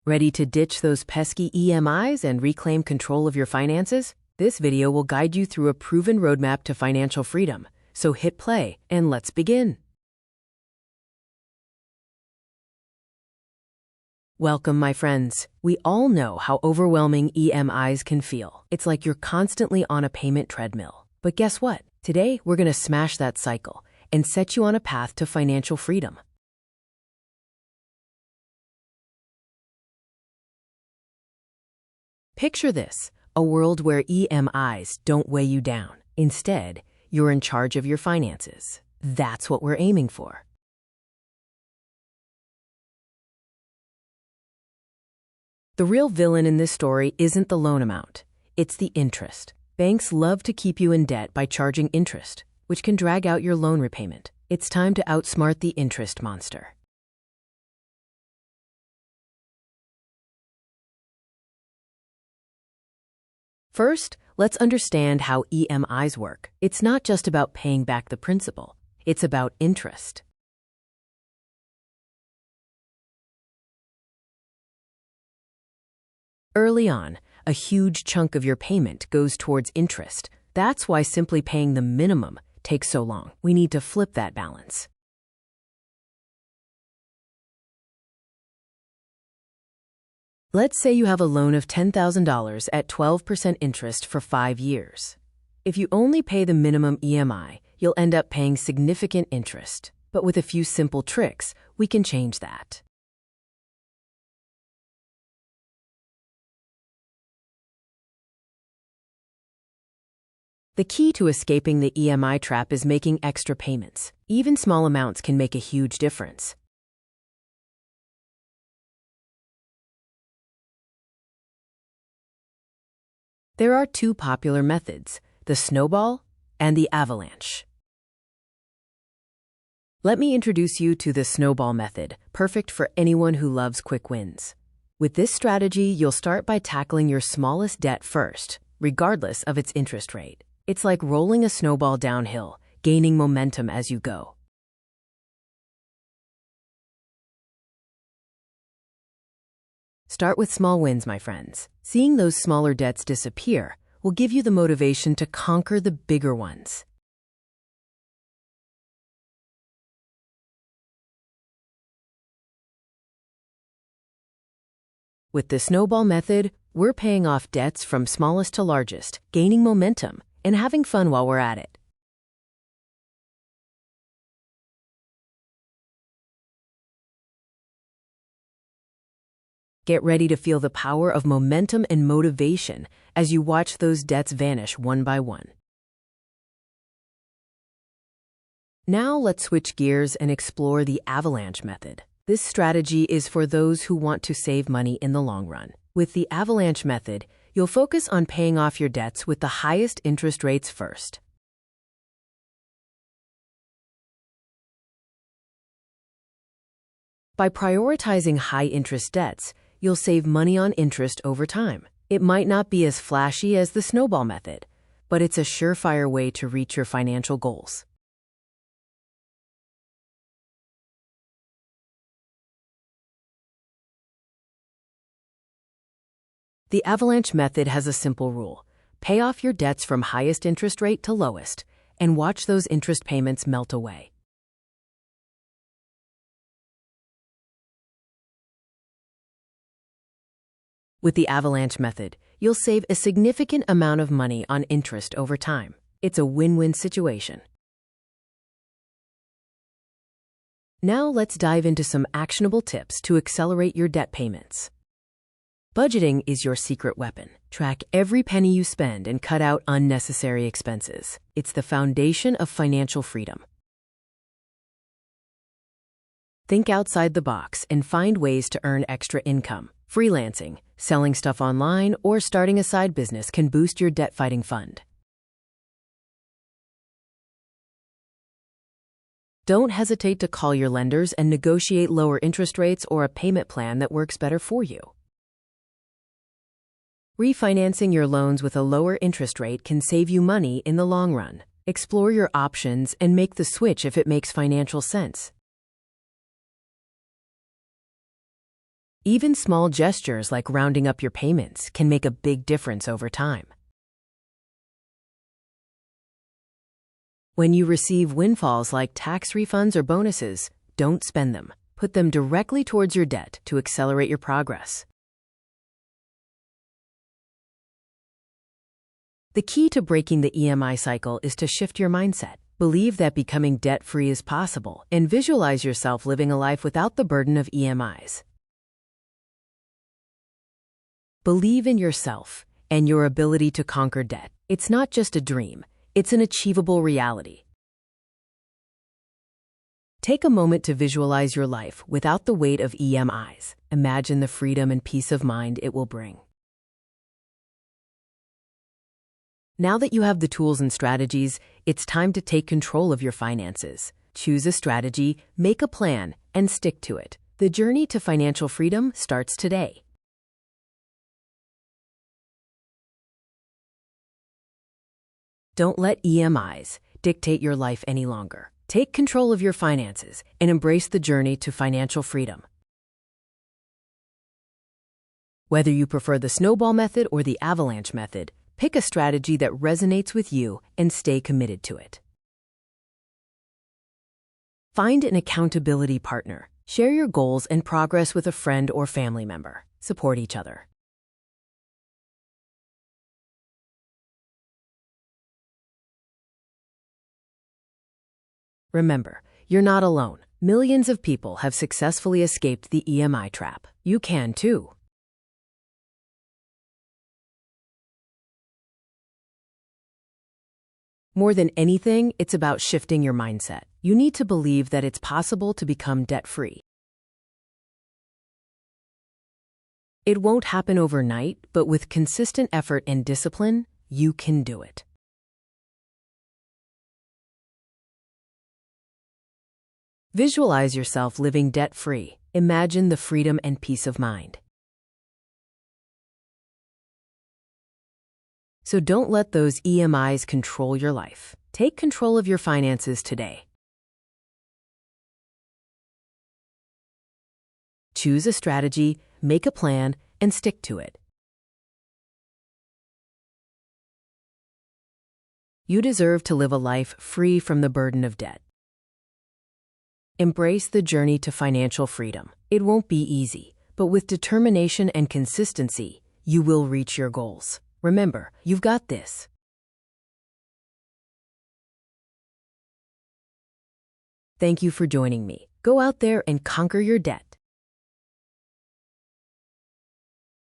Ready to ditch those pesky EMIs and reclaim control of your finances? This video will guide you through a proven roadmap to financial freedom. So hit play and let's begin. Welcome, my friends. We all know how overwhelming EMIs can feel. It's like you're constantly on a payment treadmill. But guess what? Today, we're going to smash that cycle and set you on a path to financial freedom. Picture this, a world where EMIs don't weigh you down. Instead, you're in charge of your finances. That's what we're aiming for. The real villain in this story isn't the loan amount, it's the interest. Banks love to keep you in debt by charging interest, which can drag out your loan repayment. It's time to outsmart the interest monster. First, let's understand how EMIs work. It's not just about paying back the principal, it's about interest. Early on, a huge chunk of your payment goes towards interest. That's why simply paying the minimum takes so long. We need to flip that balance. Let's say you have a loan of $10,000 at 12% interest for 5 years. If you only pay the minimum EMI, you'll end up paying significant interest. But with a few simple tricks, we can change that. The key to escaping the EMI trap is making extra payments. Even small amounts can make a huge difference. There are two popular methods, the snowball and the avalanche. Let me introduce you to the snowball method, perfect for anyone who loves quick wins. With this strategy, you'll start by tackling your smallest debt first, regardless of its interest rate. It's like rolling a snowball downhill, gaining momentum as you go. Start with small wins, my friends. Seeing those smaller debts disappear will give you the motivation to conquer the bigger ones. With the snowball method, we're paying off debts from smallest to largest, gaining momentum, and having fun while we're at it. Get ready to feel the power of momentum and motivation as you watch those debts vanish one by one. Now let's switch gears and explore the avalanche method. This strategy is for those who want to save money in the long run. With the avalanche method, you'll focus on paying off your debts with the highest interest rates first. By prioritizing high-interest debts, you'll save money on interest over time. It might not be as flashy as the snowball method, but it's a surefire way to reach your financial goals. The avalanche method has a simple rule. Pay off your debts from highest interest rate to lowest, and watch those interest payments melt away. With the avalanche method, you'll save a significant amount of money on interest over time. It's a win-win situation. Now let's dive into some actionable tips to accelerate your debt payments. Budgeting is your secret weapon. Track every penny you spend and cut out unnecessary expenses. It's the foundation of financial freedom. Think outside the box and find ways to earn extra income. Freelancing, selling stuff online, or starting a side business can boost your debt-fighting fund. Don't hesitate to call your lenders and negotiate lower interest rates or a payment plan that works better for you. Refinancing your loans with a lower interest rate can save you money in the long run. Explore your options and make the switch if it makes financial sense. Even small gestures like rounding up your payments can make a big difference over time. When you receive windfalls like tax refunds or bonuses, don't spend them. Put them directly towards your debt to accelerate your progress. The key to breaking the EMI cycle is to shift your mindset. Believe that becoming debt-free is possible and visualize yourself living a life without the burden of EMIs. Believe in yourself and your ability to conquer debt. It's not just a dream, it's an achievable reality. Take a moment to visualize your life without the weight of EMIs. Imagine the freedom and peace of mind it will bring. Now that you have the tools and strategies, it's time to take control of your finances. Choose a strategy, make a plan, and stick to it. The journey to financial freedom starts today. Don't let EMIs dictate your life any longer. Take control of your finances and embrace the journey to financial freedom. Whether you prefer the snowball method or the avalanche method, pick a strategy that resonates with you and stay committed to it. Find an accountability partner. Share your goals and progress with a friend or family member. Support each other. Remember, you're not alone. Millions of people have successfully escaped the EMI trap. You can too. More than anything, it's about shifting your mindset. You need to believe that it's possible to become debt-free. It won't happen overnight, but with consistent effort and discipline, you can do it. Visualize yourself living debt-free. Imagine the freedom and peace of mind. So don't let those EMIs control your life. Take control of your finances today. Choose a strategy, make a plan, and stick to it. You deserve to live a life free from the burden of debt. Embrace the journey to financial freedom. It won't be easy, but with determination and consistency, you will reach your goals. Remember, you've got this. Thank you for joining me. Go out there and conquer your debt.